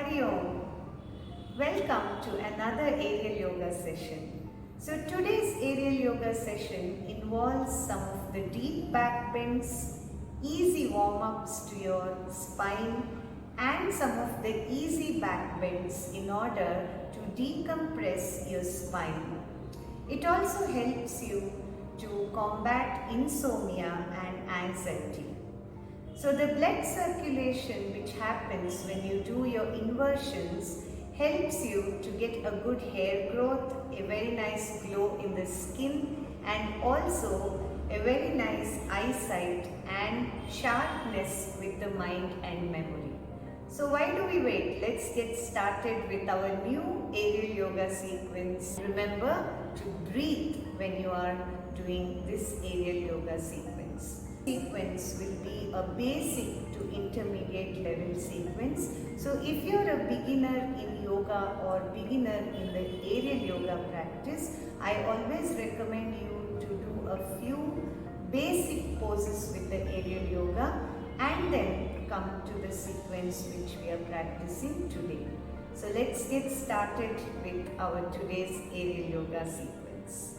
Hari Om. Welcome to another aerial yoga session. So today's aerial yoga session involves some of the deep back bends, easy warm-ups to your spine and some of the easy back bends in order to decompress your spine. It also helps you to combat insomnia and anxiety. So the blood circulation which happens when you do your inversions helps you to get a good hair growth, a very nice glow in the skin and also a very nice eyesight and sharpness with the mind and memory. So why do we wait? Let's get started with our new aerial yoga sequence. Remember to breathe when you are doing this aerial yoga sequence. Sequence will be a basic to intermediate level sequence. So if you are a beginner in yoga or beginner in the aerial yoga practice, I always recommend you to do a few basic poses with the aerial yoga and then come to the sequence which we are practicing today. So let's get started with our today's aerial yoga sequence.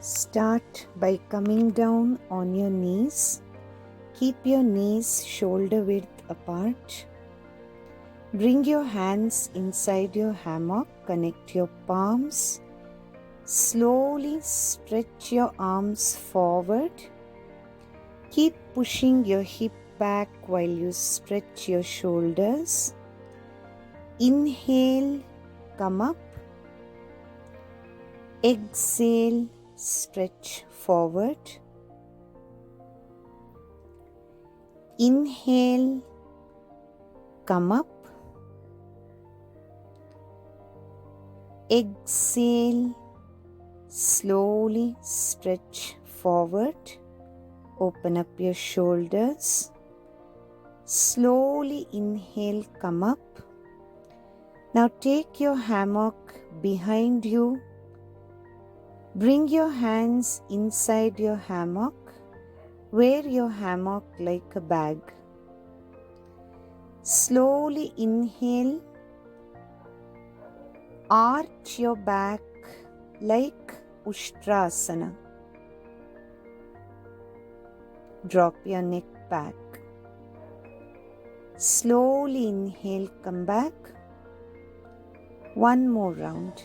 Start by coming down on your knees. Keep your knees shoulder width apart. Bring your hands inside your hammock. Connect your palms. Slowly stretch your arms forward. Keep pushing your hip back while you stretch your shoulders. Inhale, come up. Exhale, stretch forward. Inhale, come up. Exhale, slowly stretch forward. Open up your shoulders. Slowly inhale, come up. Now take your hammock behind you. Bring your hands inside your hammock. Wear your hammock like a bag. Slowly inhale. Arch your back like Ushtrasana. Drop your neck back. Slowly inhale, come back. One more round.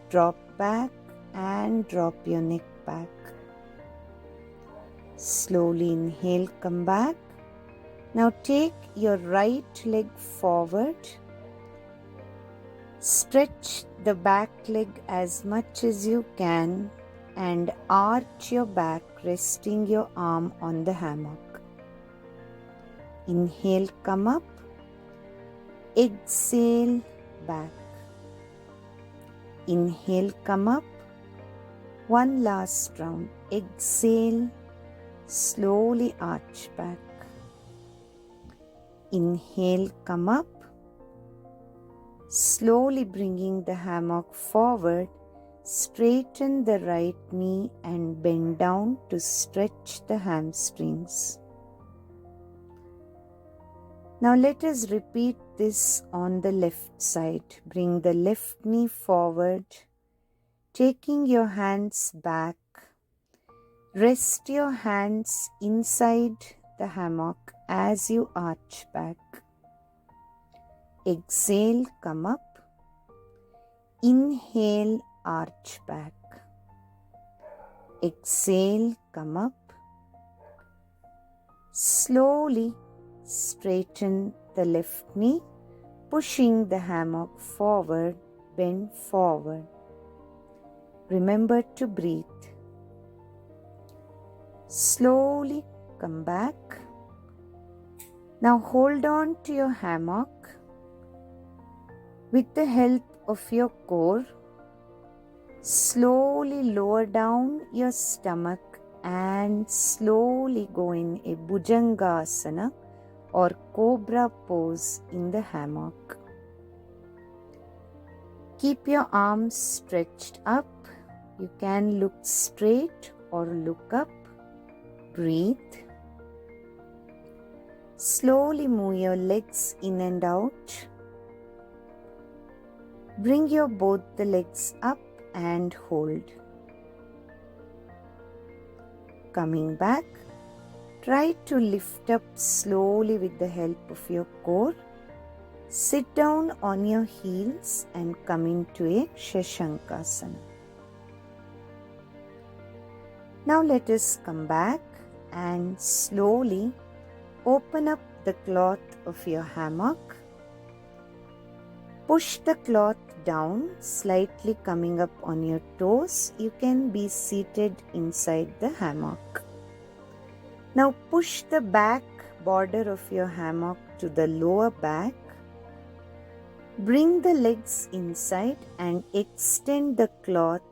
Drop back and drop your neck back. Slowly inhale, come back. Now take your right leg forward. Stretch the back leg as much as you can and arch your back, resting your arm on the hammock. Inhale, come up. Exhale, back. Inhale, come up. One last round. Exhale, slowly arch back. Inhale, come up. Slowly bringing the hammock forward, straighten the right knee and bend down to stretch the hamstrings. Now let us repeat this on the left side. Bring the left knee forward, taking your hands back. Rest your hands inside the hammock as you arch back. Exhale, come up. Inhale, arch back. Exhale, come up. Slowly straighten the left knee, pushing the hammock forward, bend forward. Remember to breathe. Slowly come back. Now hold on to your hammock. With the help of your core, slowly lower down your stomach and slowly go in a Bhujangasana or cobra pose in the hammock. Keep your arms stretched up. You can look straight or look up. Breathe. Slowly move your legs in and out. Bring your both the legs up and hold. Coming back, try to lift up slowly with the help of your core. Sit down on your heels and come into a Shashankasana. Now let us come back and slowly open up the cloth of your hammock. Push the cloth down, slightly coming up on your toes. You can be seated inside the hammock. Now push the back border of your hammock to the lower back. Bring the legs inside and extend the cloth.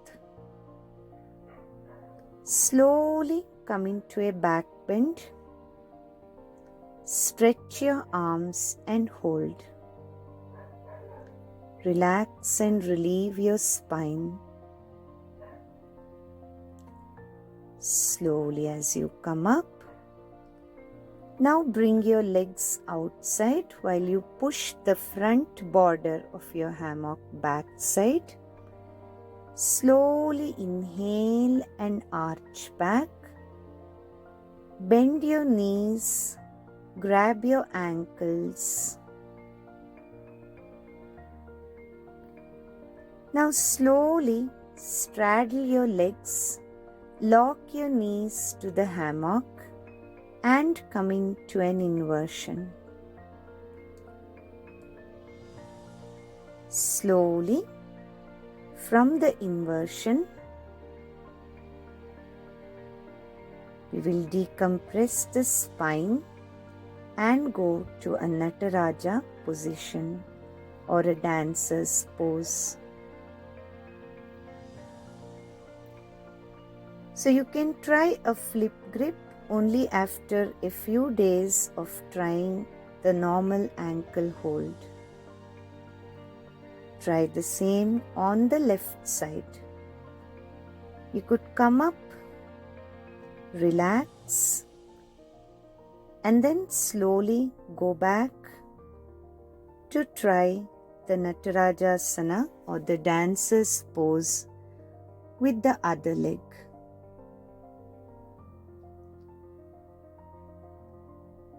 Slowly come into a back bend. Stretch your arms and hold. Relax and relieve your spine. Slowly as you come up. Now bring your legs outside while you push the front border of your hammock backside. Slowly inhale and arch back. Bend your knees. Grab your ankles. Now slowly straddle your legs, lock your knees to the hammock and come into an inversion. Slowly from the inversion, we will decompress the spine and go to a Nataraja position or a dancer's pose. So you can try a flip grip only after a few days of trying the normal ankle hold. Try the same on the left side. You could come up, relax, and then slowly go back to try the Natarajasana or the dancer's pose with the other leg.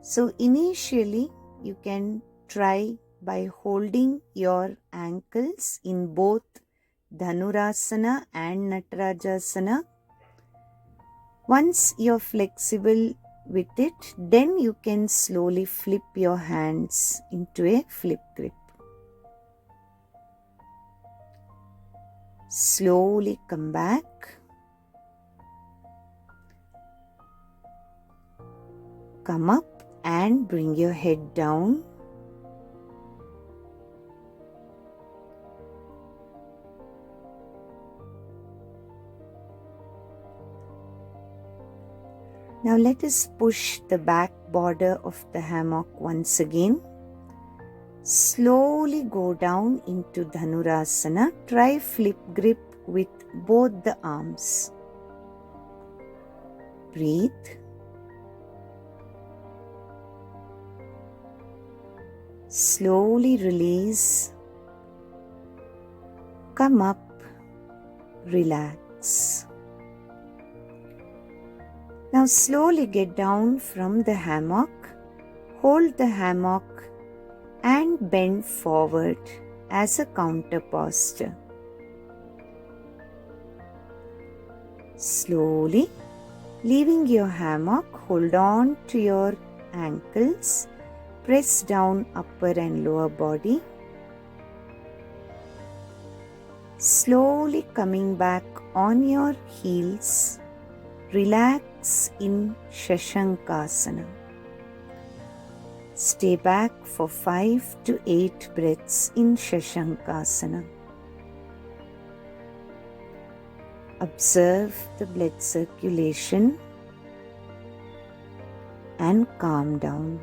So initially you can try by holding your ankles in both Dhanurasana and Natarajasana. Once you're flexible with it, then you can slowly flip your hands into a flip grip. Slowly come back. Come up and bring your head down. Now let us push the back border of the hammock once again. Slowly go down into Dhanurasana. Try flip grip with both the arms. Breathe. Slowly release. Come up. Relax. Now slowly get down from the hammock. Hold the hammock and bend forward as a counter posture. Slowly, leaving your hammock, hold on to your ankles. Press down upper and lower body. Slowly coming back on your heels. Relax in Shashankasana. Stay back for 5 to 8 breaths in Shashankasana. Observe the blood circulation and calm down.